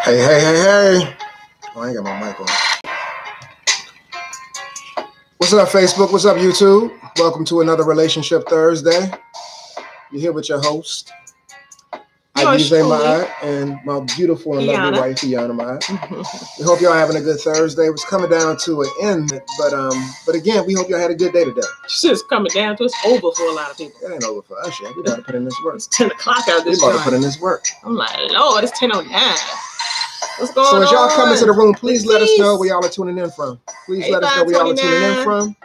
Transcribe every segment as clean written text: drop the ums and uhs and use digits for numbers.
Hey. Oh, I ain't got my mic on. What's up, Facebook? What's up, YouTube? Welcome to another Relationship Thursday. You're here with your host, Ayize Ma'at, and my beautiful and lovely wife, Iyanna Ma'at. We hope y'all having a good Thursday. It was coming down to an end, but again, we hope y'all had a good day today. It's just coming down to it's over for a lot of people. It ain't over for us yet. We got to put in this work. It's 10 o'clock out this We about to put in this work. I'm like, Lord, it's 10:09. What's going on? So as y'all come into the room, please let us know where y'all are tuning in from. Please let us know where y'all are tuning in from.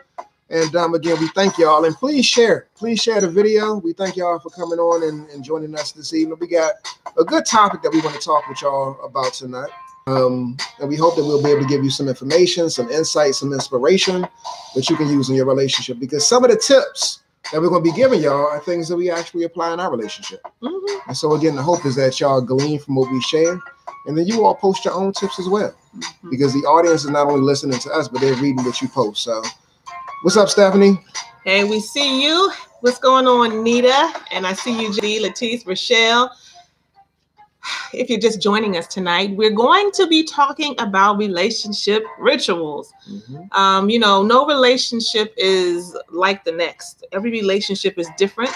And again, we thank y'all. And please share. Please share the video. We thank y'all for coming on and joining us this evening. We got a good topic that we want to talk with y'all about tonight. And we hope that we'll be able to give you some information, some insight, some inspiration that you can use in your relationship. Because some of the tips that we're going to be giving y'all are things that we actually apply in our relationship. Mm-hmm. And so again, the hope is that y'all glean from what we share. And then you all post your own tips as well. Mm-hmm. Because the audience is not only listening to us, but they're reading what you post. So what's up, Stephanie? Hey, we see you. What's going on, Nita? And I see you, G, Latice, Rochelle. If you're just joining us tonight, we're going to be talking about relationship rituals. Mm-hmm. No relationship is like the next. Every relationship is different,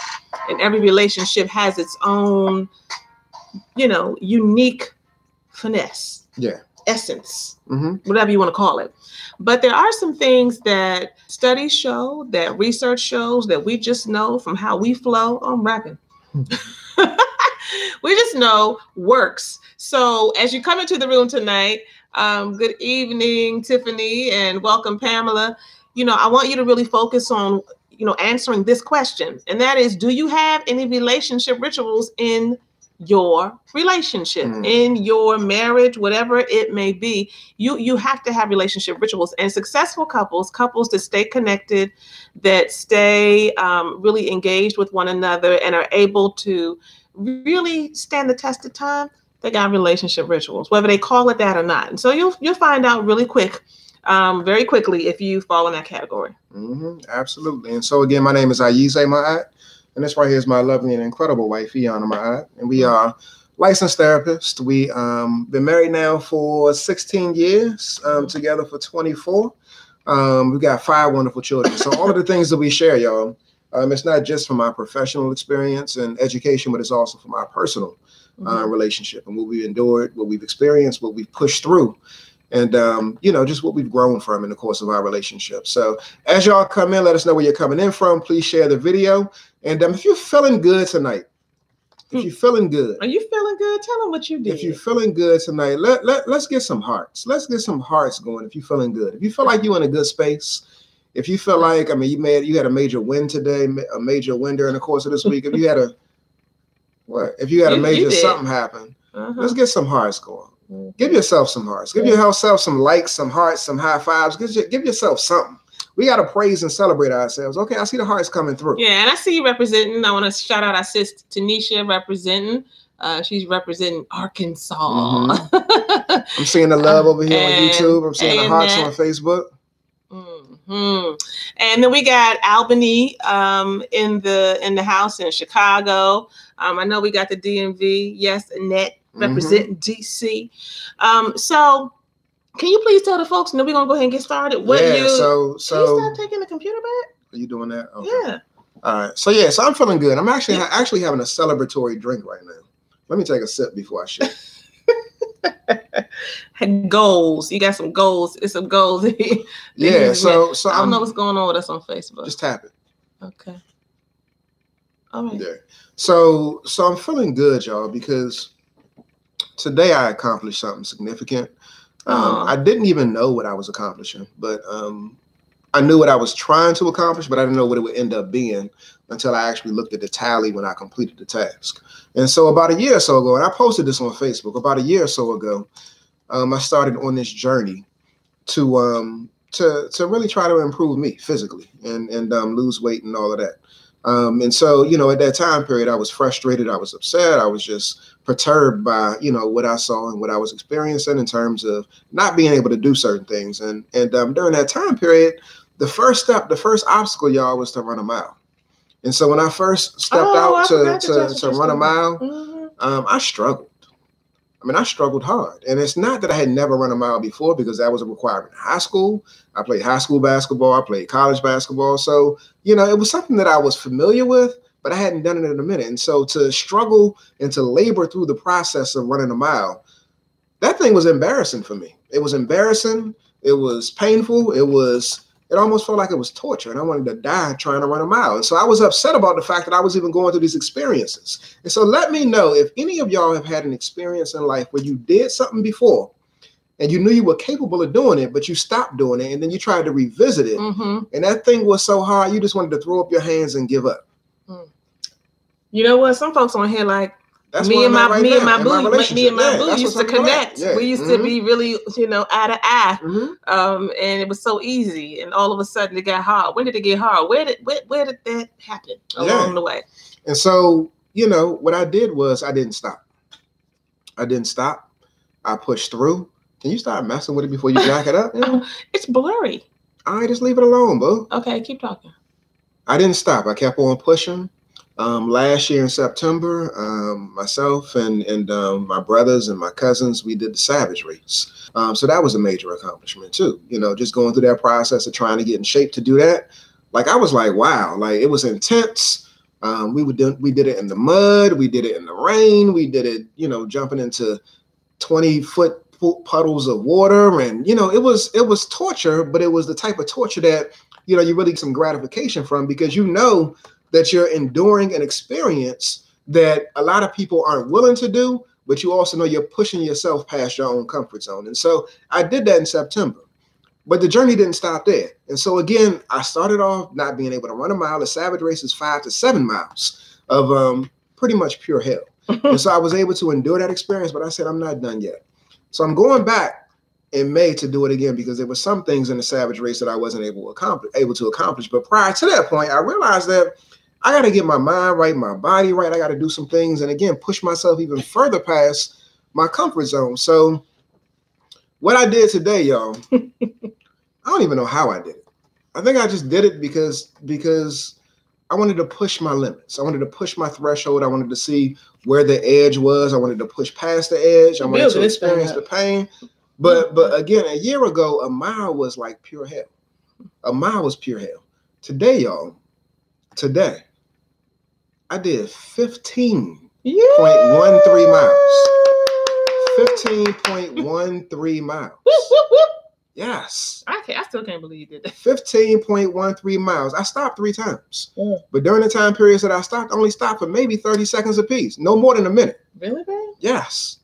and every relationship has its own, unique finesse. Yeah. Essence, whatever you want to call it. But there are some things that studies show, that research shows, that we just know from how we flow. Oh, I'm rapping. We just know works. So as you come into the room tonight, good evening, Tiffany, and welcome, Pamela. I want you to really focus on, answering this question. And that is, do you have any relationship rituals in your relationship, in your marriage, whatever it may be? You have to have relationship rituals. And successful couples that stay connected, that stay really engaged with one another and are able to really stand the test of time, they got relationship rituals, whether they call it that or not. And so you'll find out really quick, very quickly, if you fall in that category. Absolutely. And so again, my name is Ayize Ma'at. And this right here is my lovely and incredible wife, Iyanna Ma'at. And we are licensed therapists. We been married now for 16 years, together for 24. We've got 5 wonderful children. So all of the things that we share, y'all, it's not just from our professional experience and education, but it's also from our personal relationship and what we've endured, what we've experienced, what we've pushed through. And, just what we've grown from in the course of our relationship. So as y'all come in, let us know where you're coming in from. Please share the video. And if you're feeling good tonight, Are you feeling good? Tell them what you did. If you're feeling good tonight, let's get some hearts. Let's get some hearts going if you're feeling good. If you feel like you're in a good space, if you feel like, you had a major win today, a major win during the course of this week. If you had a major something happen, let's get some hearts going. Give yourself some hearts. Give yourself some likes, some hearts, some high fives. Give yourself something. We got to praise and celebrate ourselves. Okay, I see the hearts coming through. Yeah, and I see you representing. I want to shout out our sis Tanisha representing. She's representing Arkansas. I'm seeing the love over here on YouTube. I'm seeing the hearts on Facebook. And then we got Albany in the house in Chicago. I know we got the DMV. Yes, Annette representing DC. So can you please tell the folks, and then we're gonna go ahead and get started. So can you stop taking the computer back? Are you doing that? Okay. Yeah. All right. So so I'm feeling good. I'm actually having a celebratory drink right now. Let me take a sip before I share. Goals. You got some goals. It's some goals. Yeah. So I don't know what's going on with us on Facebook. Just tap it. Okay. All right. Yeah. So I'm feeling good, y'all, because today I accomplished something significant. I didn't even know what I was accomplishing, but I knew what I was trying to accomplish, but I didn't know what it would end up being until I actually looked at the tally when I completed the task. And so about a year or so ago, and I posted this on Facebook, about a year or so ago, I started on this journey to really try to improve me physically and lose weight and all of that. And so, at that time period, I was frustrated. I was upset. I was just perturbed by, what I saw and what I was experiencing in terms of not being able to do certain things. And during that time period, the first obstacle, y'all, was to run a mile. And so when I first stepped out to run a mile, I struggled. I mean, I struggled hard. And it's not that I had never run a mile before, because that was a requirement in high school. I played high school basketball. I played college basketball. So, you know, it was something that I was familiar with, but I hadn't done it in a minute. And so to struggle and to labor through the process of running a mile, that thing was embarrassing for me. It was embarrassing. It was painful. It almost felt like it was torture, and I wanted to die trying to run a mile. And so I was upset about the fact that I was even going through these experiences. And so let me know if any of y'all have had an experience in life where you did something before and you knew you were capable of doing it, but you stopped doing it, and then you tried to revisit it. And that thing was so hard, you just wanted to throw up your hands and give up. You know what? Some folks on here like, That's me and my boo used to that's connect. Yeah. We used to be really, you know, eye to eye. And it was so easy. And all of a sudden it got hard. When did it get hard? Where did that happen along the way? And so, you know, what I did was I didn't stop. I pushed through. Can you start messing with it before you jack it up? You know? It's blurry. All right, just leave it alone, boo. Okay, keep talking. I didn't stop. I kept on pushing. Last year in September, myself and my brothers and my cousins, we did the Savage Race. So that was a major accomplishment too. You know, just going through that process of trying to get in shape to do that. Like, I was like, wow, like, it was intense. We did it in the mud. We did it in the rain. We did it, you know, jumping into 20-foot puddles of water. And, you know, it was torture, but it was the type of torture that, you know, you really get some gratification from, because you know that you're enduring an experience that a lot of people aren't willing to do, but you also know you're pushing yourself past your own comfort zone. And so I did that in September, but the journey didn't stop there. And so again, I started off not being able to run a mile. The Savage Race is 5 to 7 miles of pretty much pure hell. And so I was able to endure that experience, but I said, I'm not done yet. So I'm going back in May to do it again, because there were some things in the Savage Race that I wasn't able to accomplish. But prior to that point, I realized that I got to get my mind right, my body right. I got to do some things, and again, push myself even further past my comfort zone. So what I did today, y'all, I don't even know how I did it. I think I just did it because I wanted to push my limits. I wanted to push my threshold. I wanted to see where the edge was. I wanted to push past the edge. I wanted to experience the pain. But again, a year ago, a mile was like pure hell. A mile was pure hell. Today, y'all, I did 15.13 miles. 15.13 miles. Yes. I still can't believe it. 15.13 miles. I stopped 3 times. But during the time periods that I stopped, I only stopped for maybe 30 seconds apiece. No more than a minute. Really, babe? Yes.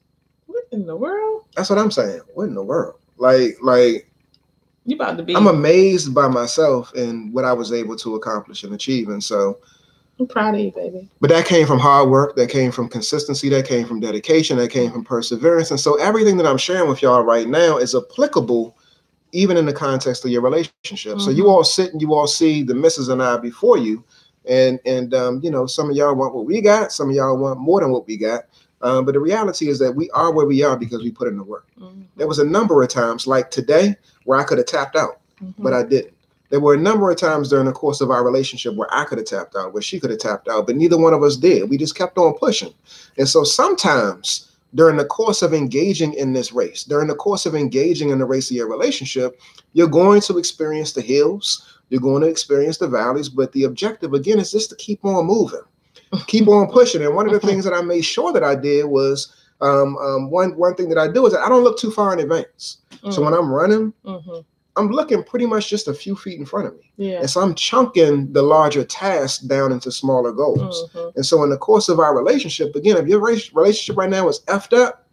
What in the world? That's what I'm saying. What in the world? Like you about to be. I'm amazed by myself and what I was able to accomplish and achieve. And so I'm proud of you, baby. But that came from hard work. That came from consistency. That came from dedication. That came from perseverance. And so everything that I'm sharing with y'all right now is applicable even in the context of your relationship. So you all sit and you all see the missus and I before you. And you know, some of y'all want what we got. Some of y'all want more than what we got. But the reality is that we are where we are because we put in the work. There was a number of times, like today, where I could have tapped out, but I didn't. There were a number of times during the course of our relationship where I could have tapped out, where she could have tapped out, but neither one of us did. We just kept on pushing. And so sometimes during the course of engaging in this race, during the course of engaging in the race of your relationship, you're going to experience the hills, you're going to experience the valleys, but the objective, again, is just to keep on moving, keep on pushing. And one of the things that I made sure that I did was one thing that I do is that I don't look too far in advance. So when I'm running, I'm looking pretty much just a few feet in front of me. And so I'm chunking the larger tasks down into smaller goals. And so in the course of our relationship, again, if your relationship right now is effed up,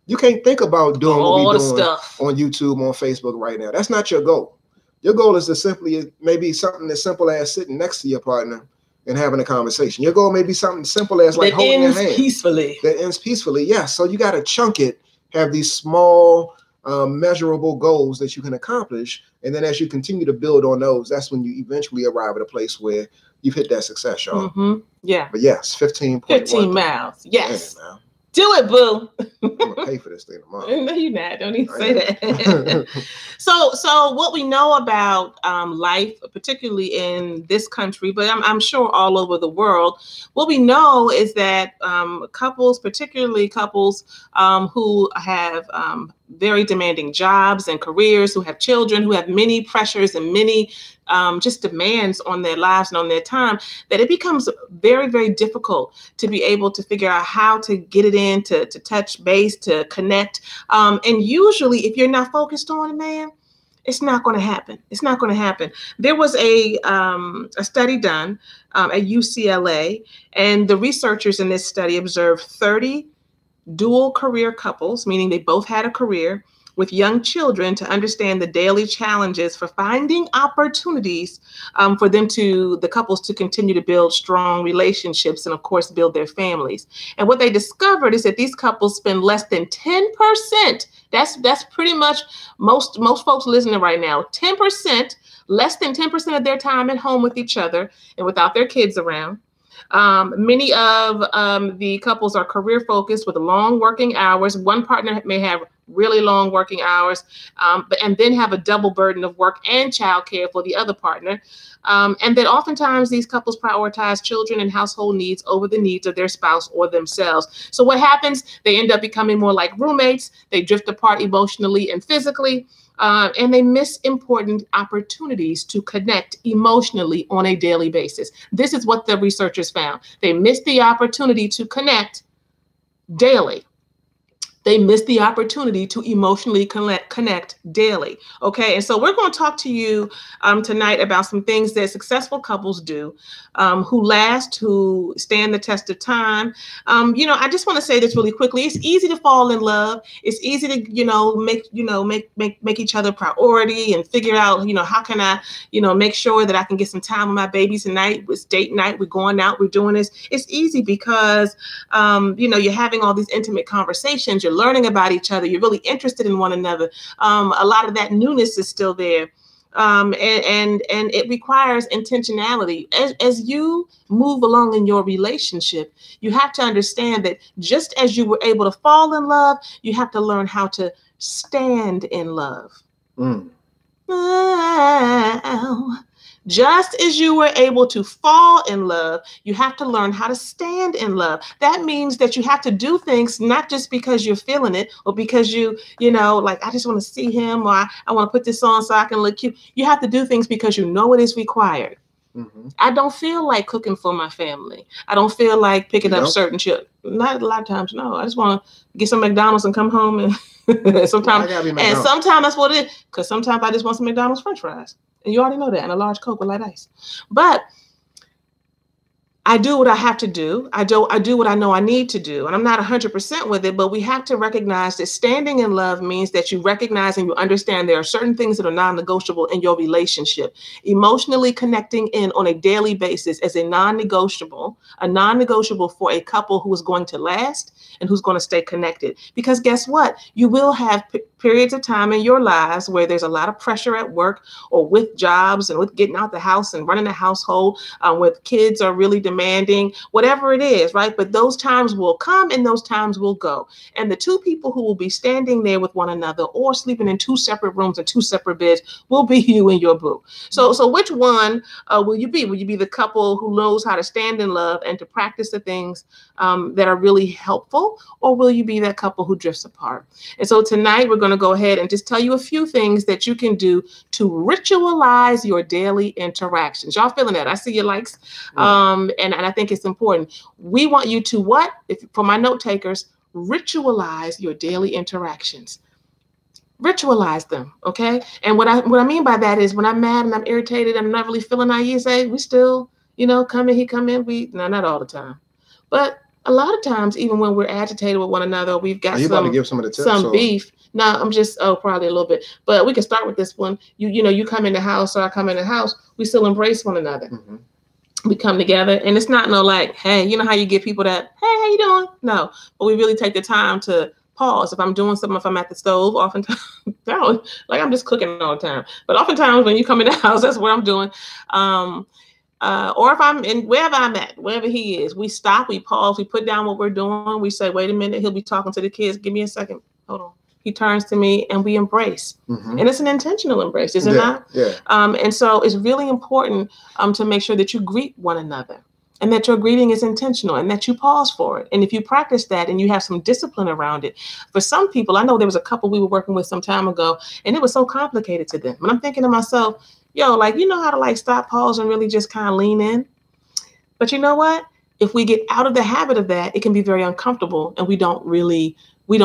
you can't think about doing what we're doing on YouTube, on Facebook right now. That's not your goal. Your goal is to simply maybe something as simple as sitting next to your partner and having a conversation. Your goal may be something simple as like holding your hand. That ends peacefully. Yes. So you got to chunk it, have these small, measurable goals that you can accomplish. And then as you continue to build on those, that's when you eventually arrive at a place where you've hit that success, y'all. Yeah. But yes, 15 miles. Yes. Man, Do it, boo. I'm gonna pay for this thing tomorrow. No, you're not. Don't even say that. So what we know about life, particularly in this country, but I'm sure all over the world, what we know is that couples, particularly couples who have very demanding jobs and careers, who have children, who have many pressures and many just demands on their lives and on their time, that it becomes very, very difficult to be able to figure out how to get it in, to touch base, to connect. And usually if you're not focused on it, man, it's not going to happen. It's not going to happen. There was a study done at UCLA, and the researchers in this study observed 30 dual career couples, meaning they both had a career, with young children, to understand the daily challenges for finding opportunities for the couples to continue to build strong relationships and, of course, build their families. And what they discovered is that these couples spend less than 10%. That's pretty much most folks listening right now. 10%, less than 10% of their time at home with each other and without their kids around. Many of the couples are career focused with long working hours. One partner may have really long working hours, and then have a double burden of work and childcare for the other partner. And that oftentimes these couples prioritize children and household needs over the needs of their spouse or themselves. So what happens? They end up becoming more like roommates. They drift apart emotionally and physically. And they miss important opportunities to connect emotionally on a daily basis. This is what the researchers found. They miss the opportunity to connect daily. They miss the opportunity to emotionally connect daily. Okay, and so we're going to talk to you tonight about some things that successful couples do, who last, who stand the test of time. I just want to say this really quickly. It's easy to fall in love. It's easy to make each other priority and figure out how can I make sure that I can get some time with my baby tonight. It's date night. We're going out. We're doing this. It's easy because you're having all these intimate conversations. You're learning about each other. You're really interested in one another. A lot of that newness is still there. And it requires intentionality. As you move along in your relationship, you have to understand that just as you were able to fall in love, you have to learn how to stand in love. Just as you were able to fall in love, you have to learn how to stand in love. That means that you have to do things not just because you're feeling it or because I just want to see him, or I want to put this on so I can look cute. You have to do things because you know it is required. Mm-hmm. I don't feel like cooking for my family. I don't feel like picking up certain shit. Not a lot of times, no. I just want to get some McDonald's and come home and sometimes that's what it is. Because sometimes I just want some McDonald's French fries. And you already know that, and a large Coke with light ice. But I do what I have to do. I do what I know I need to do. And I'm not 100% with it, but we have to recognize that standing in love means that you recognize and you understand there are certain things that are non-negotiable in your relationship. Emotionally connecting in on a daily basis is a non-negotiable for a couple who is going to last and who's going to stay connected. Because guess what? You will have periods of time in your lives where there's a lot of pressure at work or with jobs and with getting out the house and running the household, with kids are really demanding, whatever it is, right? But those times will come and those times will go. And the two people who will be standing there with one another or sleeping in two separate rooms and two separate beds will be you and your boo. So which one will you be? Will you be the couple who knows how to stand in love and to practice the things that are really helpful? Or will you be that couple who drifts apart? And so tonight we're going to go ahead and just tell you a few things that you can do to ritualize your daily interactions. Y'all feeling that? I see your likes. And I think it's important. We want you to for my note takers, ritualize your daily interactions. Ritualize them, okay? And what I mean by that is when I'm mad and I'm irritated and I'm not really feeling say we still, come in, not all the time. But a lot of times, even when we're agitated with one another, we've got about to give some of the tips, some beef. No, I'm just, probably a little bit. But we can start with this one. You come in the house or I come in the house, we still embrace one another. Mm-hmm. We come together and it's not hey, you know how you get people that, hey, how you doing? No, but we really take the time to pause. If I'm doing something, if I'm at the stove, oftentimes, I'm just cooking all the time. But oftentimes when you come in the house, that's what I'm doing. or if I'm in wherever I'm at, wherever he is, we stop, we pause, we put down what we're doing. We say, wait a minute, he'll be talking to the kids. Give me a second. Hold on. He turns to me and we embrace. And it's an intentional embrace, is it not? Yeah. And so it's really important to make sure that you greet one another and that your greeting is intentional and that you pause for it. And if you practice that and you have some discipline around it, for some people, I know there was a couple we were working with some time ago and it was so complicated to them. And I'm thinking to myself, yo, like, you know how to like stop, pause, and really just kind of lean in. But you know what? If we get out of the habit of that, it can be very uncomfortable and we don't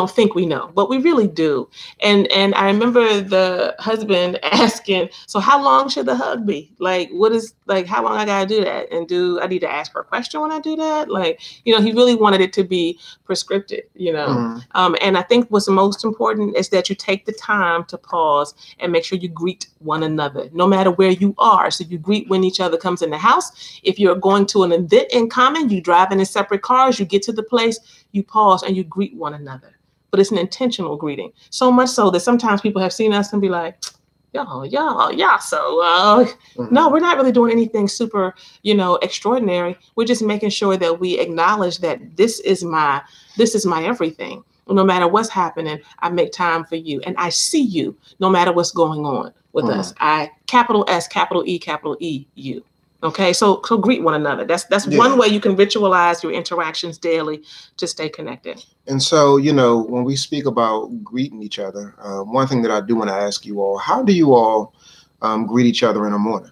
think we know, but we really do. And I remember the husband asking, so how long should the hug be? Like, how long I gotta do that? And do I need to ask for a question when I do that? Like, he really wanted it to be prescriptive, And I think what's most important is that you take the time to pause and make sure you greet one another, no matter where you are. So you greet when each other comes in the house. If you're going to an event in common, you drive in separate cars, you get to the place, you pause and you greet one another. But it's an intentional greeting. So much so that sometimes people have seen us and be like, yeah. So no, we're not really doing anything super, extraordinary. We're just making sure that we acknowledge that this is my everything. No matter what's happening, I make time for you. And I see you no matter what's going on with us. I capital S, capital E, you. Okay, so greet one another. That's one way you can ritualize your interactions daily to stay connected. And so, when we speak about greeting each other, one thing that I do want to ask you all, how do you all greet each other in the morning?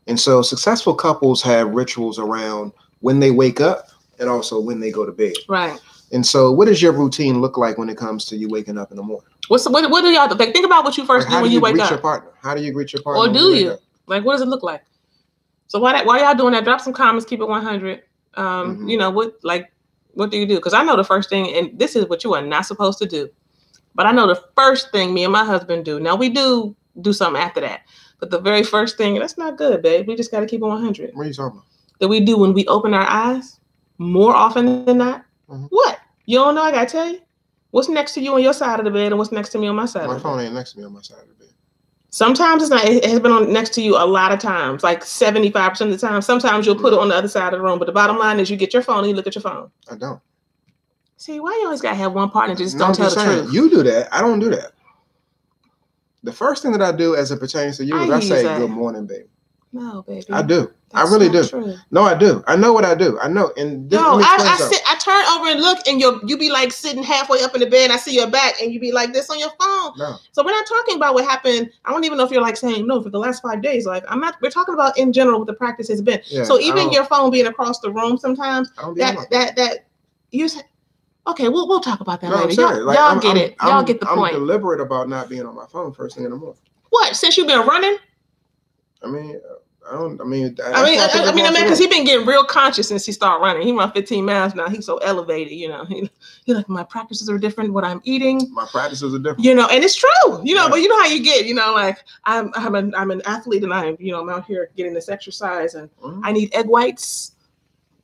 And so successful couples have rituals around when they wake up and also when they go to bed. Right. And so what does your routine look like when it comes to you waking up in the morning? What do y'all think? Think about what you first do when you wake up. How do you greet your partner? How do you greet your partner? Or do you? Like, what does it look like? So while y'all doing that, drop some comments, keep it 100. What do you do? Because I know the first thing, and this is what you are not supposed to do, but I know the first thing me and my husband do. Now we do something after that, but the very first thing, that's not good, babe. We just got to keep it 100. What are you talking about? That we do when we open our eyes more often than not. What? You don't know? I got to tell you. What's next to you on your side of the bed and what's next to me on my side of the bed? My phone ain't next to me on my side of the bed. Sometimes it's not. It has been on next to you a lot of times, like 75% of the time. Sometimes you'll put it on the other side of the room. But the bottom line is you get your phone and you look at your phone. I don't. See, why you always got to have one partner just don't tell the truth? You do that. I don't do that. The first thing that I do as it pertains to you is I say, good morning, baby. No, baby. I do. I really do. True. No, I do. I know what I do. I know. And I turn over and look, and you be like sitting halfway up in the bed, and I see your back, and you be like this on your phone. No. So we're not talking about what happened. I don't even know if you're like saying no for the last 5 days. Like I'm not. We're talking about in general what the practice has been. Yeah, so even your phone being across the room sometimes, that you say, okay, we'll talk about that later. Y'all get it. Y'all get the point. I'm deliberate about not being on my phone first thing in the morning. What? Since you've been running? Because he's been getting real conscious since he started running. He run 15 miles now. He's so elevated, He's like, my practices are different. What I'm eating, my practices are different. And it's true. But you know how you get. Like I'm an athlete and I'm out here getting this exercise and I need egg whites.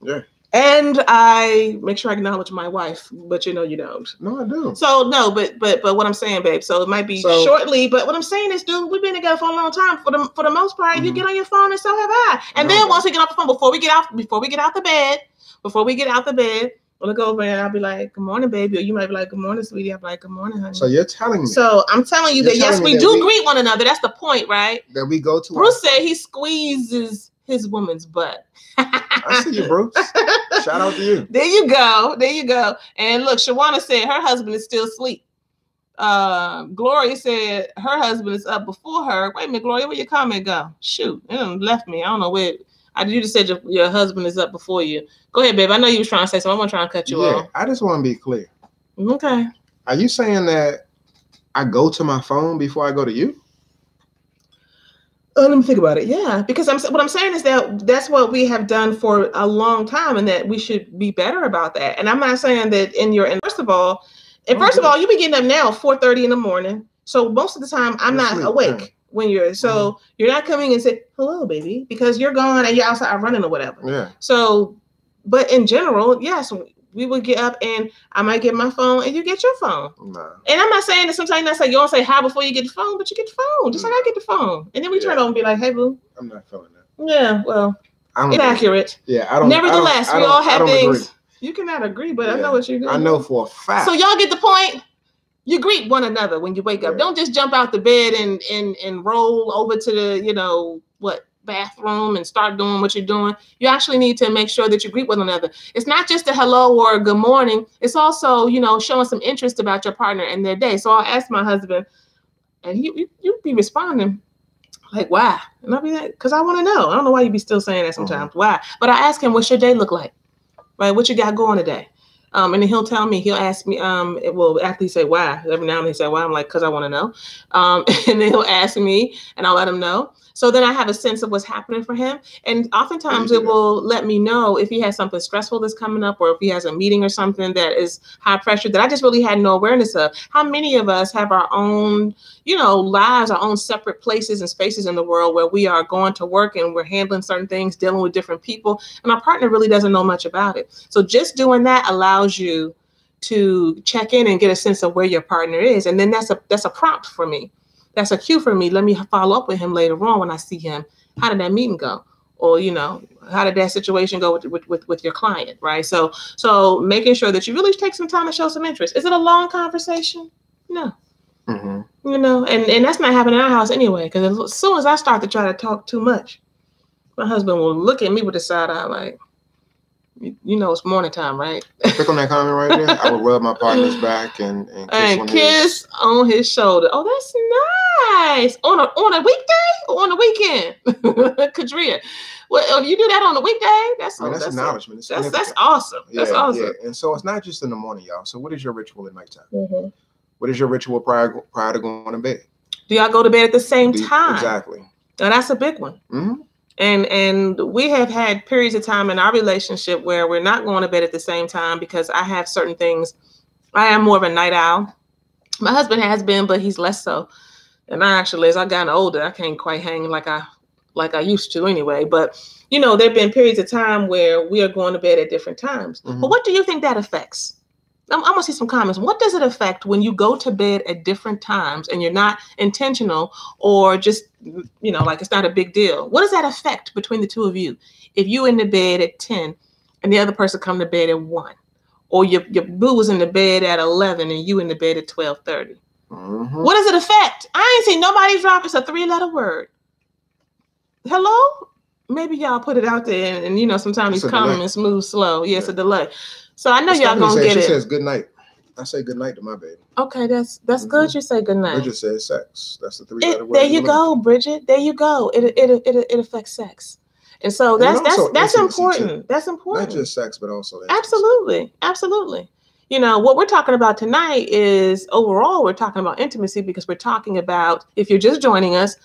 Yeah. And I make sure I acknowledge my wife, but you don't. No, I do. So no, but what I'm saying, babe. So it might be shortly, but what I'm saying is, dude, we've been together for a long time. For the most part, you get on your phone, and so have I. And then once we get off the phone, before we get out the bed, we'll look over and I'll be like, "Good morning, baby," or you might be like, "Good morning, sweetie." I'll be like, "Good morning, honey." So you're telling me. So I'm telling you that yes, we do greet one another. That's the point, right? That we go to. Bruce said he squeezes his woman's butt. I see you, Bruce. Shout out to you. There you go. And look, Shawana said her husband is still asleep. Gloria said her husband is up before her. Wait a minute, Gloria, where your comment go? Shoot, it left me. I don't know where. You just said your husband is up before you. Go ahead, babe. I know you was trying to say something. I'm gonna try and cut you off. I just want to be clear. Okay. Are you saying that I go to my phone before I go to you? Let me think about it. Yeah, because what I'm saying is that's what we have done for a long time, and that we should be better about that. And I'm not saying that first of all, you be getting up now 4:30 in the morning. So most of the time I'm not awake when you're. So you're not coming and say hello, baby, because you're gone and you're outside running or whatever. Yeah. So, but in general, yes. We would get up and I might get my phone and you get your phone. Nah. And I'm not saying that sometimes you don't say hi before you get the phone, but you get the phone, just like I get the phone. And then we turn over and be like, hey, boo. I'm not feeling that. Yeah, well, inaccurate. Yeah, I don't. Nevertheless, we all have things. Agree. You cannot agree, but I know what you're doing. I know for a fact. So y'all get the point. You greet one another when you wake up. Don't just jump out the bed and roll over to the bathroom and start doing what you're doing. You actually need to make sure that you greet one another. It's not just a hello or a good morning. It's also, showing some interest about your partner and their day. So I'll ask my husband, and you'd be responding like, why? And I'll be like, because I want to know. I don't know why you'd be still saying that sometimes. Why? But I ask him, what's your day look like? Right? What you got going today? And then he'll ask me, after he say why, every now and then he say why, I'm like, because I want to know. And then he'll ask me and I'll let him know. So then I have a sense of what's happening for him. And oftentimes it will let me know if he has something stressful that's coming up, or if he has a meeting or something that is high pressure that I just really had no awareness of. How many of us have our own, lives, our own separate places and spaces in the world where we are going to work and we're handling certain things, dealing with different people, and our partner really doesn't know much about it. So just doing that allows you to check in and get a sense of where your partner is. And then that's a prompt for me. That's a cue for me. Let me follow up with him later on when I see him. How did that meeting go? Or, how did that situation go with your client, right? So making sure that you really take some time to show some interest. Is it a long conversation? No. Mm-hmm. And that's not happening in our house anyway, because as soon as I start to try to talk too much, my husband will look at me with a side eye like, it's morning time, right? Click on that comment right there. I would rub my partner's back and kiss on his shoulder. Oh, that's nice. On a weekday or on a weekend? Kadria. Well, if you do that on a weekday, that's acknowledgement. That's awesome. That's awesome. Yeah. And so it's not just in the morning, y'all. So what is your ritual at nighttime? Mm-hmm. What is your ritual prior to going to bed? Do y'all go to bed at the same time? Exactly. Now, that's a big one. Mm-hmm. And we have had periods of time in our relationship where we're not going to bed at the same time because I have certain things. I am more of a night owl. My husband has been, but he's less so. And as I've gotten older, I can't quite hang like I used to anyway. But, there have been periods of time where we are going to bed at different times. Mm-hmm. But what do you think that affects? I'm going to see some comments. What does it affect when you go to bed at different times and you're not intentional, or just, like it's not a big deal? What does that affect between the two of you? If you in the bed at 10 and the other person come to bed at 1, or your boo was in the bed at 11 and you in the bed at 12:30. Mm-hmm. What does it affect? I ain't seen nobody drop. It's a 3-letter word. Hello? Maybe y'all put it out there and sometimes these comments move slow. Yeah, it's a delay. So I know y'all gonna get it. She says good night. I say good night to my baby. Okay, that's mm-hmm. good. You say good night. Bridget says sex. That's the 3-letter word. There you go, Bridget. There you go. It affects sex, and so that's important. Too. That's important. Not just sex, but also absolutely. What we're talking about tonight is overall we're talking about intimacy, because we're talking about, if you're just joining us,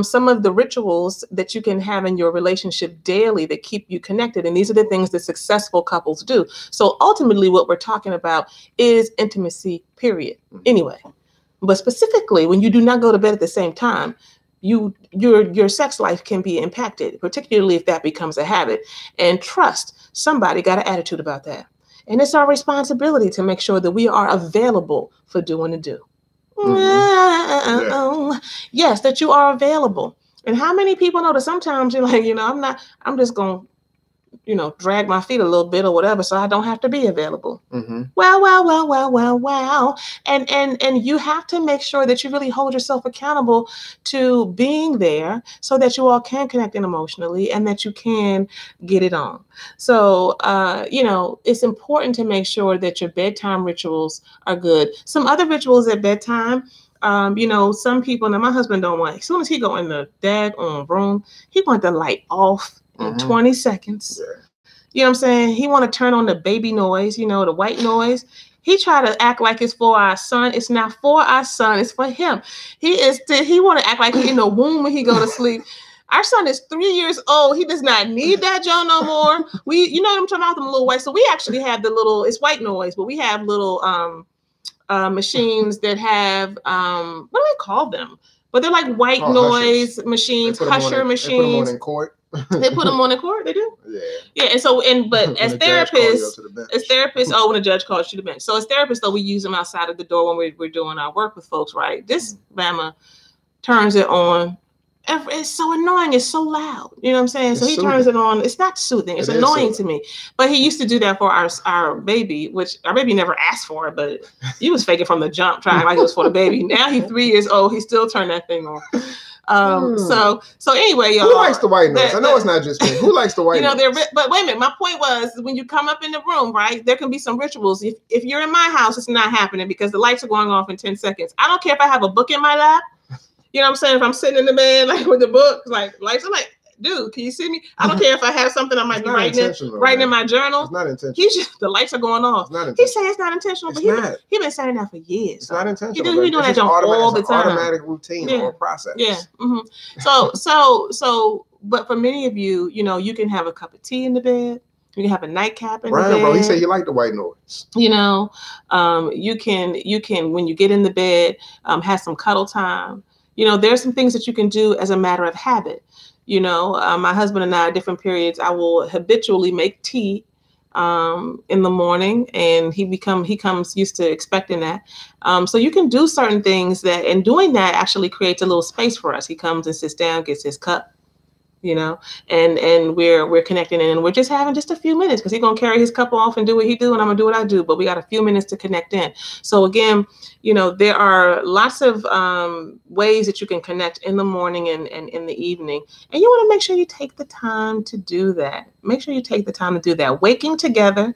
some of the rituals that you can have in your relationship daily that keep you connected. And these are the things that successful couples do. So ultimately what we're talking about is intimacy, period. Anyway, but specifically when you do not go to bed at the same time, your sex life can be impacted, particularly if that becomes a habit. And trust, somebody got an attitude about that. And it's our responsibility to make sure that we are available for doing the do. Mm-hmm. Yes, that you are available. And how many people know that sometimes you're like, I'm just going to, drag my feet a little bit or whatever, so I don't have to be available. Mm-hmm. Wow. And you have to make sure that you really hold yourself accountable to being there so that you all can connect emotionally and that you can get it on. So, it's important to make sure that your bedtime rituals are good. Some other rituals at bedtime, some people, now my husband don't want, as soon as he go in the daggone room, he want the light off in 20 seconds. Yeah. You know what I'm saying? He want to turn on the baby noise, the white noise. He try to act like it's for our son. It's not for our son. It's for him. He want to act like he's in the womb when he go to sleep. Our son is 3 years old. He does not need that Joe no more. You know what I'm talking about, them little white. So we actually have it's white noise, but we have little machines that have, what do they call them? But they're like white noise machines, husher machines. They put them on in court. They put them on in court. They do. Yeah. And so, but as therapists, when the judge calls you to the bench. So as therapists, though, we use them outside of the door when we're doing our work with folks. Right. This Bama turns it on it's so annoying. It's so loud. You know what I'm saying? So he turns it on. It's not soothing. It's annoying to me. But he used to do that for our baby, which our baby never asked for it, but he was faking from the jump, trying like it was for the baby. Now he's 3 years old. He still turned that thing on. So anyway, y'all. Who likes the white noise? I know it's not just me. Who likes the white noise? But wait a minute. My point was, when you come up in the room, right, there can be some rituals. If you're in my house, it's not happening because the lights are going off in 10 seconds. I don't care if I have a book in my lap. You know what I'm saying? If I'm sitting in the bed, like with the book, like lights, I'm like, dude, can you see me? I don't care if I have something I might be writing in my journal. It's not intentional. The lights are going off. He said it's not intentional, but he's been saying that for years. It's not intentional. He doing that all the time. Automatic routine or process. Yeah. So, but for many of you, you know, you can have a cup of tea in the bed. You can have a nightcap in the bed. Bro, he said you like the white noise. You know, you can when you get in the bed, have some cuddle time. You know, there's some things that you can do as a matter of habit. You know, my husband and I at different periods, I will habitually make tea in the morning, and he comes used to expecting that. So you can do certain things and doing that actually creates a little space for us. He comes and sits down, gets his cup, you know, and we're connecting, and we're just having just a few minutes because he's gonna carry his cup off and do what he do, and I'm gonna do what I do. But we got a few minutes to connect in. So again, you know, there are lots of ways that you can connect in the morning and in the evening, and you want to make sure you take the time to do that. Make sure you take the time to do that. Waking together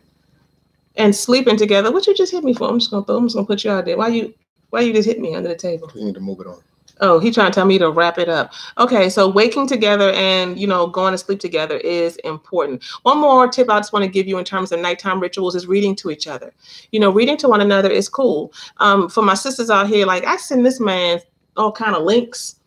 and sleeping together. What you just hit me for? I'm just gonna put you out there. Why you just hit me under the table? You need to move it on. Oh, he's trying to tell me to wrap it up. Okay, so waking together and, you know, going to sleep together is important. One more tip I just want to give you in terms of nighttime rituals is reading to each other. You know, reading to one another is cool. For my sisters out here, like I send this man all kind of links,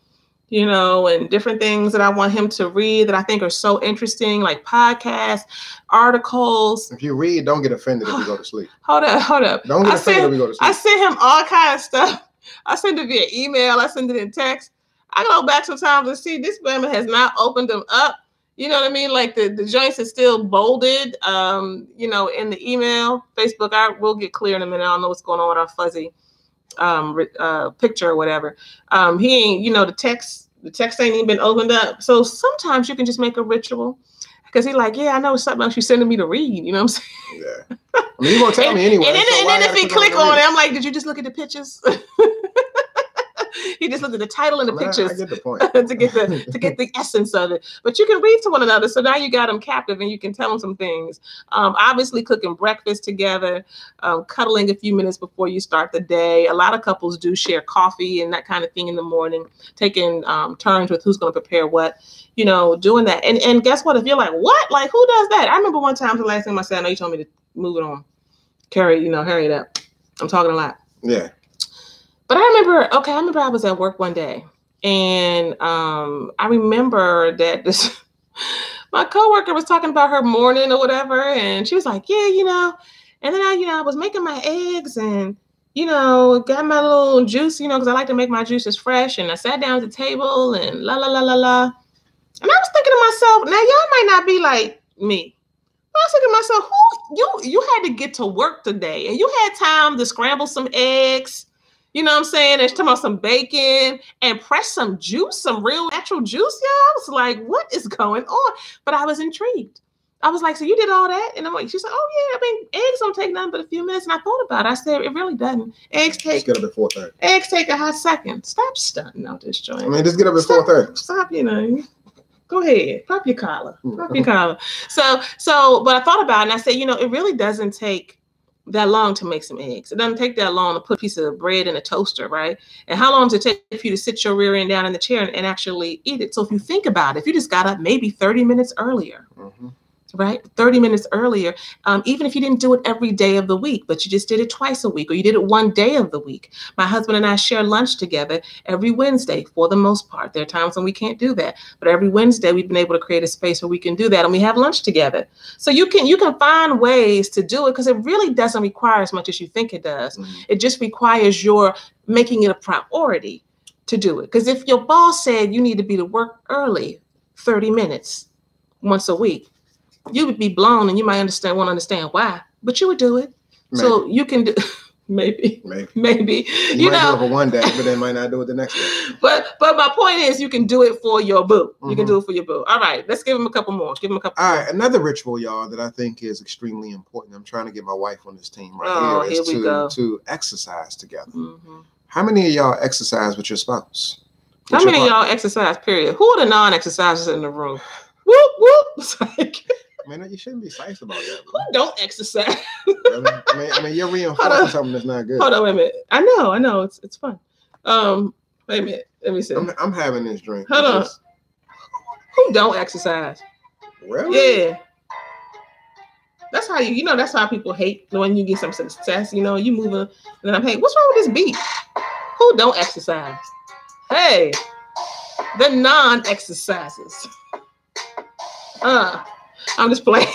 you know, and different things that I want him to read that I think are so interesting, like podcasts, articles. If you read, don't get offended if you go to sleep. Hold up. Don't get offended if you go to sleep. I sent him all kind of stuff. I send it via email. I send it in text. I go back sometimes and see this man has not opened them up. You know what I mean? Like the joints is still bolded, you know, in the email. Facebook, we'll get clear in a minute. I don't know what's going on with our fuzzy picture or whatever. He ain't, you know, the text ain't even been opened up. So sometimes you can just make a ritual. Because he's like, yeah, I know something else you're sending me to read. You know what I'm saying? Yeah. I mean, you're going to tell me anyway. And then if he click on it, I'm like, did you just look at the pictures? He just looked at the title and the pictures. I get the point. to get the essence of it. But you can read to one another. So now you got them captive and you can tell them some things. Obviously cooking breakfast together, cuddling a few minutes before you start the day. A lot of couples do share coffee and that kind of thing in the morning, taking turns with who's going to prepare what, you know, doing that. And guess what? If you're like, what? Like, who does that? I remember one time the last thing I said, I know you told me to move it on. Hurry it up. I'm talking a lot. Yeah. But I remember I was at work one day, and I remember that my coworker was talking about her morning or whatever, and she was like, yeah, you know, and then I was making my eggs and, you know, got my little juice, you know, because I like to make my juices fresh, and I sat down at the table and la, la, la, la, la. And I was thinking to myself, now y'all might not be like me. I was thinking to myself, you had to get to work today, and you had time to scramble some eggs, you know what I'm saying? And talking about some bacon and press some juice, some real natural juice. Yeah, I was like, what is going on? But I was intrigued. I was like, so you did all that? And I'm like, she said, oh yeah, I mean, eggs don't take nothing but a few minutes. And I thought about it. I said, it really doesn't. Eggs take a hot second. Stop stunting out this joint. I mean, just get up at 4:30. Stop, you know. Go ahead, pop your collar. So, but I thought about it and I said, you know, it really doesn't take that long to make some eggs. It doesn't take that long to put a piece of bread in a toaster, right? And how long does it take for you to sit your rear end down in the chair and actually eat it? So if you think about it, if you just got up maybe 30 minutes earlier, right? 30 minutes earlier, even if you didn't do it every day of the week, but you just did it twice a week, or you did it one day of the week. My husband and I share lunch together every Wednesday for the most part. There are times when we can't do that, but every Wednesday we've been able to create a space where we can do that, and we have lunch together. So you can find ways to do it, because it really doesn't require as much as you think it does. It just requires your making it a priority to do it. Because if your boss said you need to be to work early 30 minutes once a week, you would be blown, and you might want to understand why, but you would do it. Maybe. So you can do, Maybe. You You might know, do it for one day, but they might not do it the next day. But my point is, you can do it for your boo. You can do it for your boo. All right, let's give him a couple more. Give him a couple. All right, another ritual, y'all, that I think is extremely important. I'm trying to get my wife on this team here is to exercise together. How many of y'all exercise with your spouse? How many of y'all exercise? Period. Who are the non-exercisers in the room? Whoop whoop. It's like, man, you shouldn't be nice about that. Who don't exercise? Really? I mean, you're reinforcing something that's not good. Hold on, wait a minute. I know. It's fun. Wait a minute. Let me see. I'm having this drink. Hold on. Who don't exercise? Really? Yeah. That's how that's how people hate when you get some success. You moving, and then I'm, hey, what's wrong with this beat? Who don't exercise? Hey, the non-exercises. I'm just playing.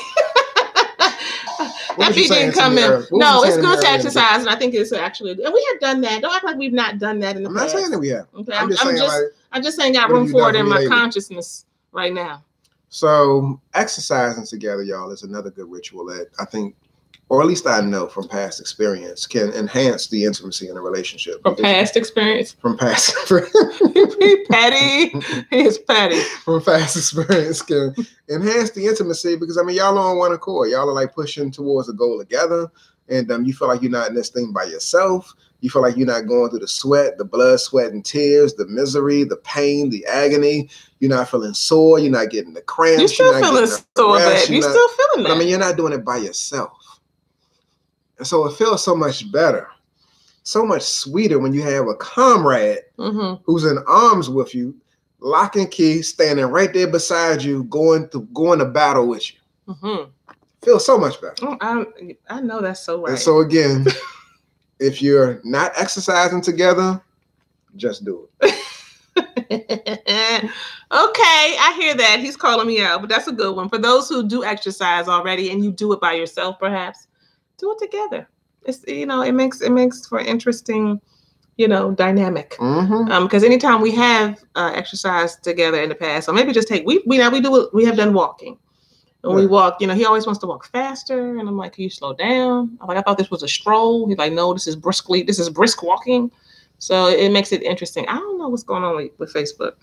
That beat didn't come in. No, it's good to exercise, and I think it's actually. And we have done that. Don't act like we've not done that in the past. I'm not saying that we have. Okay, I'm just saying got room for it in my consciousness right now. So exercising together, y'all, is another good ritual that I think, or at least I know from past experience, can enhance the intimacy in a relationship. From past experience? From past Patty. He is Patty. From past experience can enhance the intimacy because, I mean, y'all are on one accord. Y'all are like pushing towards a goal together. And you feel like you're not in this thing by yourself. You feel like you're not going through the sweat, the blood, sweat, and tears, the misery, the pain, the agony. You're not feeling sore. You're not getting the cramps. You're still feeling sore, babe. You're still feeling that. I mean, you're not doing it by yourself. And so it feels so much better, so much sweeter when you have a comrade who's in arms with you, lock and key, standing right there beside you, going to battle with you. Feels so much better. I know that's so right. And so again, if you're not exercising together, just do it. Okay, I hear that. He's calling me out, but that's a good one. For those who do exercise already and you do it by yourself, perhaps, do it together. It's it makes for interesting, dynamic. Because anytime we have exercise together in the past, so maybe just we have done walking. When we walk, he always wants to walk faster. And I'm like, can you slow down? I'm like, I thought this was a stroll. He's like, no, this is brisk walking. So it makes it interesting. I don't know what's going on with Facebook.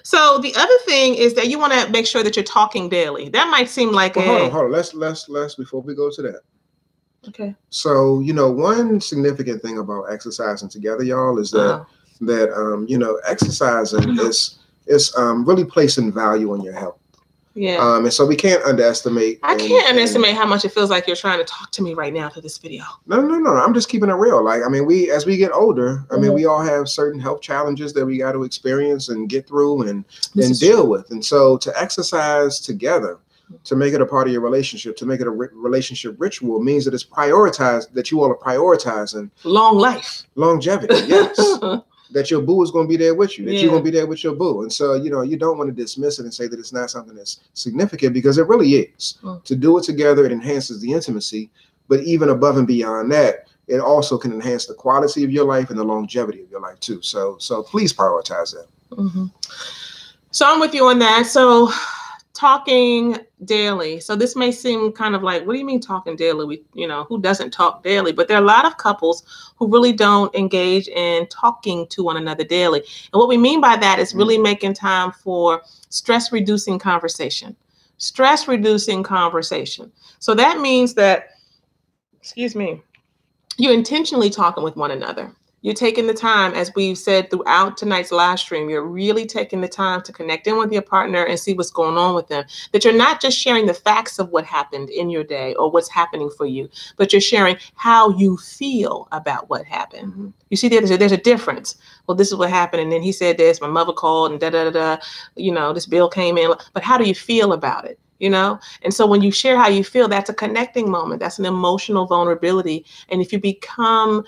So the other thing is that you want to make sure that you're talking daily. That might seem like hold on. Let's before we go to that. Okay. So, one significant thing about exercising together, y'all, is that exercising is really placing value on your health. Yeah. And so we can't underestimate. I can't underestimate how much it feels like you're trying to talk to me right now through this video. No. I'm just keeping it real. Like, I mean, as we get older, I mean, we all have certain health challenges that we got to experience and get through and deal with. And so to exercise together, to make it a part of your relationship, to make it a relationship ritual means that it's prioritized, that you all are prioritizing long life, longevity. Yes. That your boo is going to be there with you, that you're going to be there with your boo. And so, you don't want to dismiss it and say that it's not something that's significant because it really is. To do it together, it enhances the intimacy. But even above and beyond that, it also can enhance the quality of your life and the longevity of your life too. So please prioritize that. So I'm with you on that. So talking daily. So this may seem kind of like, what do you mean talking daily? Who doesn't talk daily? But there are a lot of couples who really don't engage in talking to one another daily. And what we mean by that is really making time for stress-reducing conversation. Stress-reducing conversation. So that means that, you're intentionally talking with one another. You're taking the time, as we've said throughout tonight's live stream, you're really taking the time to connect in with your partner and see what's going on with them. That you're not just sharing the facts of what happened in your day or what's happening for you, but you're sharing how you feel about what happened. You see, there's a difference. Well, this is what happened. And then he said this, my mother called and this bill came in. But how do you feel about it? And so when you share how you feel, that's a connecting moment. That's an emotional vulnerability. And if you become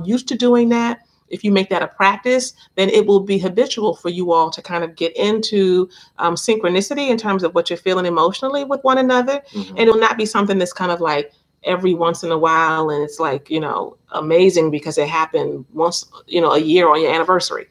used to doing that, if you make that a practice, then it will be habitual for you all to kind of get into synchronicity in terms of what you're feeling emotionally with one another. And it will not be something that's kind of like every once in a while. And it's like, amazing because it happened once, a year on your anniversary.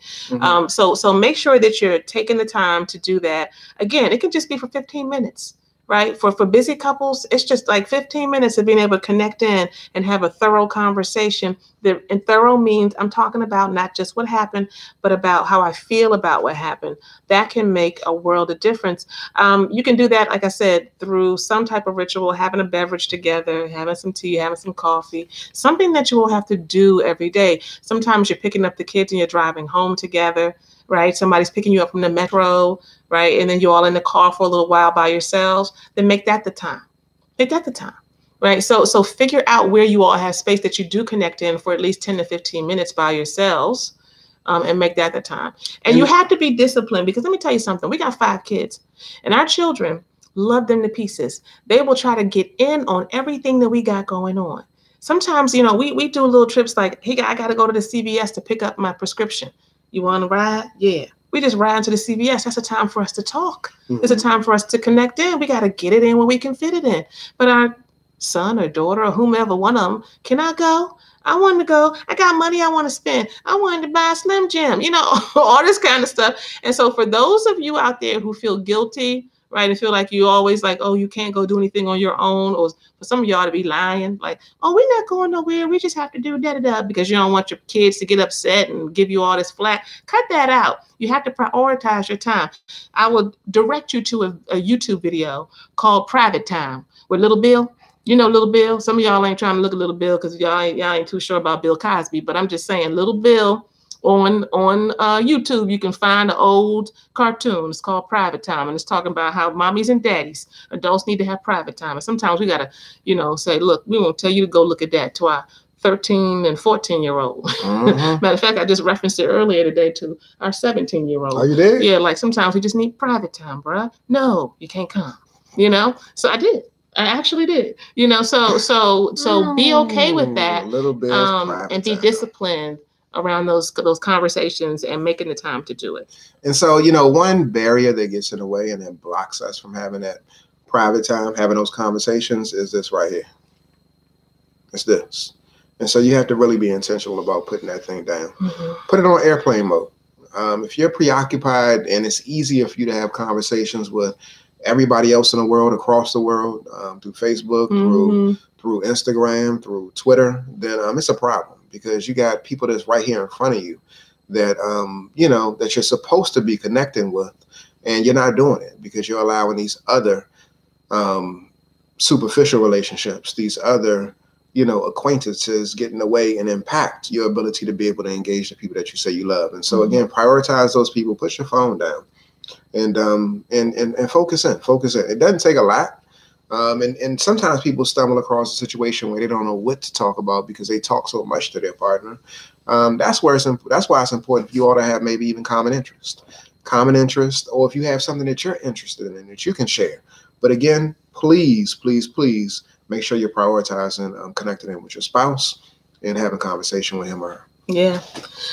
So make sure that you're taking the time to do that. Again, it can just be for 15 minutes. right? For busy couples, it's just like 15 minutes of being able to connect in and have a thorough conversation. And thorough means I'm talking about not just what happened, but about how I feel about what happened. That can make a world of difference. You can do that, like I said, through some type of ritual, having a beverage together, having some tea, having some coffee, something that you will have to do every day. Sometimes you're picking up the kids and you're driving home together, right? Somebody's picking you up from the metro, right? And then you're all in the car for a little while by yourselves. Then make that the time. Make that the time, right? So figure out where you all have space that you do connect in for at least 10 to 15 minutes by yourselves, and make that the time. And you have to be disciplined, because let me tell you something. We got 5 kids, and our children love them to pieces. They will try to get in on everything that we got going on. Sometimes, you know, we do little trips like, hey, I got to go to the CVS to pick up my prescription. You want to ride? Yeah. We just ride into the CVS. That's a time for us to talk. Mm-hmm. It's a time for us to connect in. We got to get it in when we can fit it in. But our son or daughter or whomever, one of them, can I go? I want to go. I got money I want to spend. I wanted to buy a Slim Jim, you know, all this kind of stuff. And so for those of you out there who feel guilty, right, and feel like you always like, oh, you can't go do anything on your own, or for some of y'all to be lying, like, oh, we're not going nowhere. We just have to do da-da-da, because you don't want your kids to get upset and give you all this flack. Cut that out. You have to prioritize your time. I will direct you to a YouTube video called Private Time with Little Bill. You know Little Bill? Some of y'all ain't trying to look at Little Bill because y'all ain't too sure about Bill Cosby, but I'm just saying Little Bill on YouTube, you can find an old cartoon. It's called Private Time, and it's talking about how mommies and daddies, adults, need to have private time. And sometimes we got to, you know, say, look, we won't tell you to go look at that, to our 13 and 14-year-old. Mm-hmm. Matter of fact, I just referenced it earlier today to our 17-year-old. Are you there? Yeah, like sometimes we just need private time, bruh. No, you can't come, you know? So I did. I actually did, you know, so be okay with that, a little bit, and be disciplined around those conversations and making the time to do it. And so, you know, one barrier that gets in the way and then blocks us from having that private time, having those conversations, is this right here. It's this. And so you have to really be intentional about putting that thing down. Mm-hmm. Put it on airplane mode. If you're preoccupied and it's easier for you to have conversations with everybody else in the world, across the world, through Facebook, mm-hmm. through Instagram, through Twitter, then it's a problem, because you got people that's right here in front of you that, you know, that you're supposed to be connecting with, and you're not doing it because you're allowing these other superficial relationships, these other, you know, acquaintances get in the way and impact your ability to be able to engage the people that you say you love. And so, mm-hmm. again, prioritize those people, put your phone down. And focus in. It doesn't take a lot. And sometimes people stumble across a situation where they don't know what to talk about because they talk so much to their partner. That's why it's important for you all to have maybe even common interest, or if you have something that you're interested in that you can share. But again, please make sure you're prioritizing connecting in with your spouse and having a conversation with him or her. Yeah.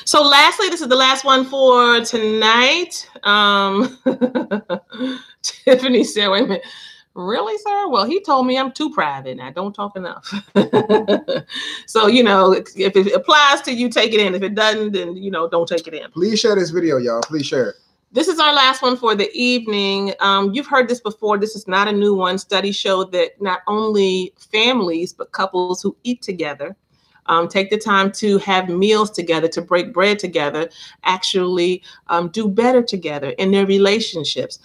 So lastly, this is the last one for tonight. Tiffany said, wait a minute. Really, sir? Well, he told me I'm too private and I don't talk enough. So, you know, if it applies to you, take it in. If it doesn't, then, you know, don't take it in. Please share this video, y'all. Please share it. This is our last one for the evening. You've heard this before. This is not a new one. Studies show that not only families, but couples who eat together, take the time to have meals together, to break bread together, actually do better together in their relationships.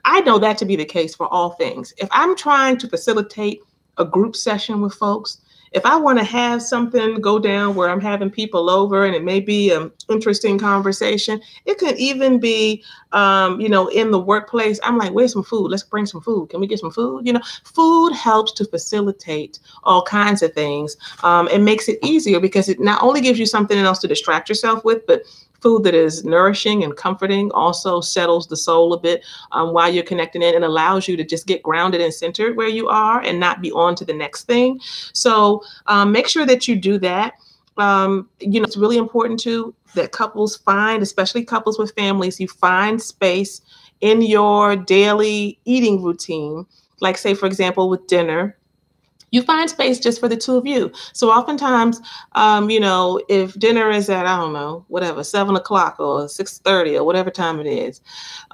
I know that to be the case for all things. If I'm trying to facilitate a group session with folks, if I want to have something go down where I'm having people over and it may be an interesting conversation, it could even be, you know, in the workplace. I'm like, where's some food? Let's bring some food. Can we get some food? You know, food helps to facilitate all kinds of things. It makes it easier because it not only gives you something else to distract yourself with, but food that is nourishing and comforting also settles the soul a bit while you're connecting in, and allows you to just get grounded and centered where you are and not be on to the next thing. So make sure that you do that. You know, it's really important too that couples find, especially couples with families, you find space in your daily eating routine. Like, say, for example, with dinner, You find space just for the two of you. So oftentimes, you know, if dinner is at, I don't know, whatever, 7 o'clock or 6:30 or whatever time it is.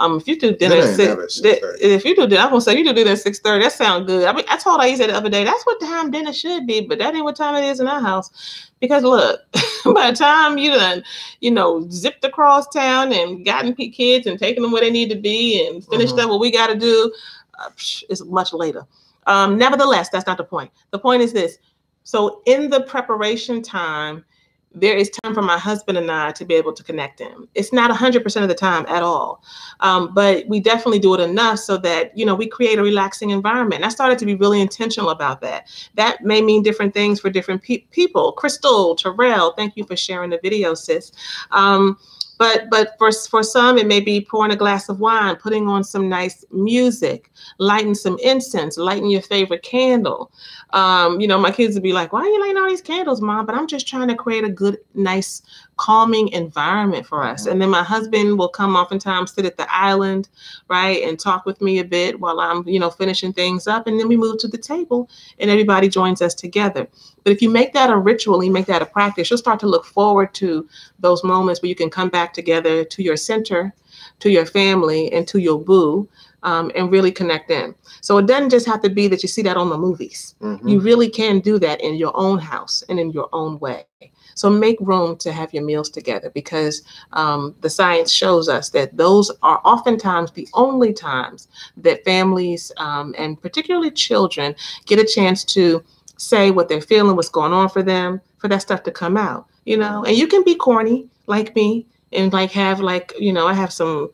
If you do dinner at 6, if you do dinner, I'm gonna say you do dinner at 6:30. That sounds good. I mean, I told Aisha the other day, that's what time dinner should be, but that ain't what time it is in our house. Because look, by the time you done, you know, zipped across town and gotten kids and taken them where they need to be and finished up what we got to do, it's much later. Nevertheless, that's not the point. The point is this. So in the preparation time, there is time for my husband and I to be able to connect him. It's not 100% of the time at all. But we definitely do it enough so that, you know, we create a relaxing environment. And I started to be really intentional about that. That may mean different things for different people. Crystal, Terrell, thank you for sharing the video, sis. But for some, it may be pouring a glass of wine, putting on some nice music, lighting some incense, lighting your favorite candle. You know, my kids would be like, why are you lighting all these candles, Mom? But I'm just trying to create a good, nice, calming environment for us. And then my husband will come oftentimes sit at the island, right, and talk with me a bit while I'm, you know, finishing things up. And then we move to the table and everybody joins us together. But if you make that a ritual, you make that a practice, you'll start to look forward to those moments where you can come back together to your center, to your family, and to your boo, and really connect in. So it doesn't just have to be that you see that on the movies. You really can do that in your own house and in your own way. So make room to have your meals together, because the science shows us that those are oftentimes the only times that families and particularly children get a chance to say what they're feeling, what's going on for them, for that stuff to come out, you know. And you can be corny like me and like have like, you know, I have some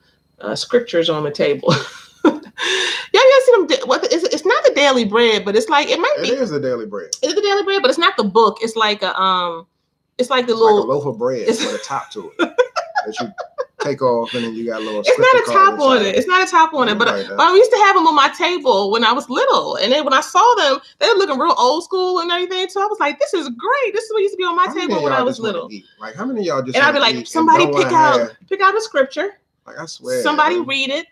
scriptures on the table. Yeah, you see them. It's not the Daily Bread, but it's like it might be. It is the Daily Bread. It's the Daily Bread, but it's not the book. It's like a it's like the little like a loaf of bread with a top to it that you take off, and then you got a little. It's not a top on it. It's not a top on it, but I used to have them on my table when I was little, and then when I saw them, they were looking real old school and everything. So I was like, "This is great. This is what used to be on my table when I was little." Like, how many of y'all just? And I'd be like, "Somebody pick out a scripture. Like, I swear, somebody read it."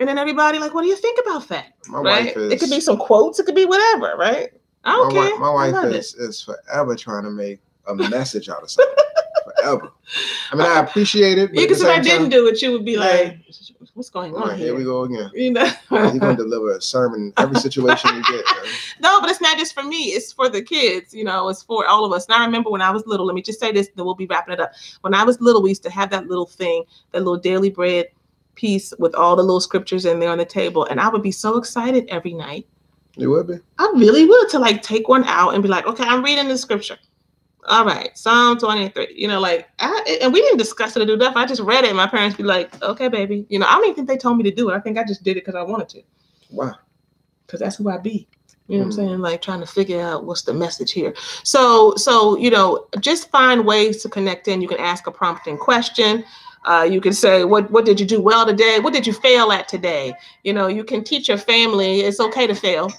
And then everybody like, what do you think about that? Right? It could be some quotes. It could be whatever, right? I don't care. My wife is forever trying to make a message out of something. Forever. I mean, I appreciate it. Because if I didn't do it, you would be like, what's going on here? Here we go again. You know? You're going to deliver a sermon in every situation you get. Right? No, but it's not just for me. It's for the kids. You know, it's for all of us. And I remember when I was little, let me just say this, then we'll be wrapping it up. When I was little, we used to have that little thing, that little Daily Bread piece with all the little scriptures in there on the table, and I would be so excited every night. You would be? I really would, to like take one out and be like, okay, I'm reading the scripture. All right, Psalm 23. You know, like, and we didn't discuss it or do that. I just read it, and my parents be like, okay, baby. You know, I don't even think they told me to do it. I think I just did it because I wanted to. Why? Because that's who I be. You know what I'm saying? Like trying to figure out what's the message here. So, you know, just find ways to connect in. You can ask a prompting question. You can say, what did you do well today? What did you fail at today? You know, you can teach your family it's okay to fail.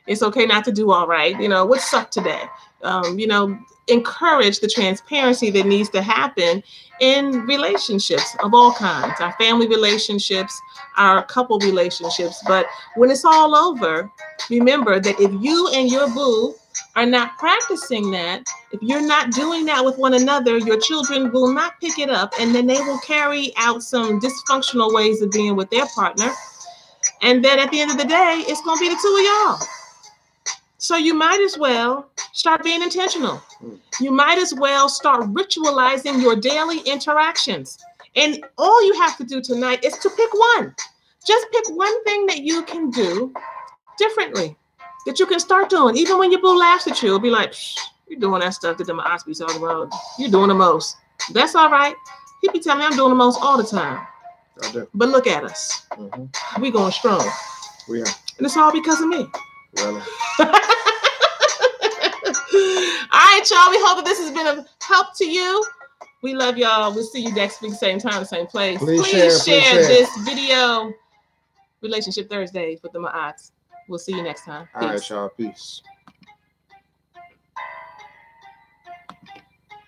It's okay not to do all right. You know, what sucked today? You know, encourage the transparency that needs to happen in relationships of all kinds, our family relationships, our couple relationships. But when it's all over, remember that if you and your boo are not practicing that, if you're not doing that with one another, your children will not pick it up, and then they will carry out some dysfunctional ways of being with their partner. And then at the end of the day, it's going to be the two of y'all. So you might as well start being intentional. You might as well start ritualizing your daily interactions. And all you have to do tonight is to pick one. Just pick one thing that you can do differently, that you can start doing. Even when your boo laughs at you, it'll be like, you're doing that stuff that the Osby talking about. You're doing the most. That's all right. He be telling me I'm doing the most all the time. I do. But look at us. We going strong. We are. And it's all because of me. Really? All right, y'all. We hope that this has been of help to you. We love y'all. We'll see you next week, same time, same place. Please share this video. Relationship Thursdays with the Ma'ats. We'll see you next time. Peace. All right, y'all. Peace.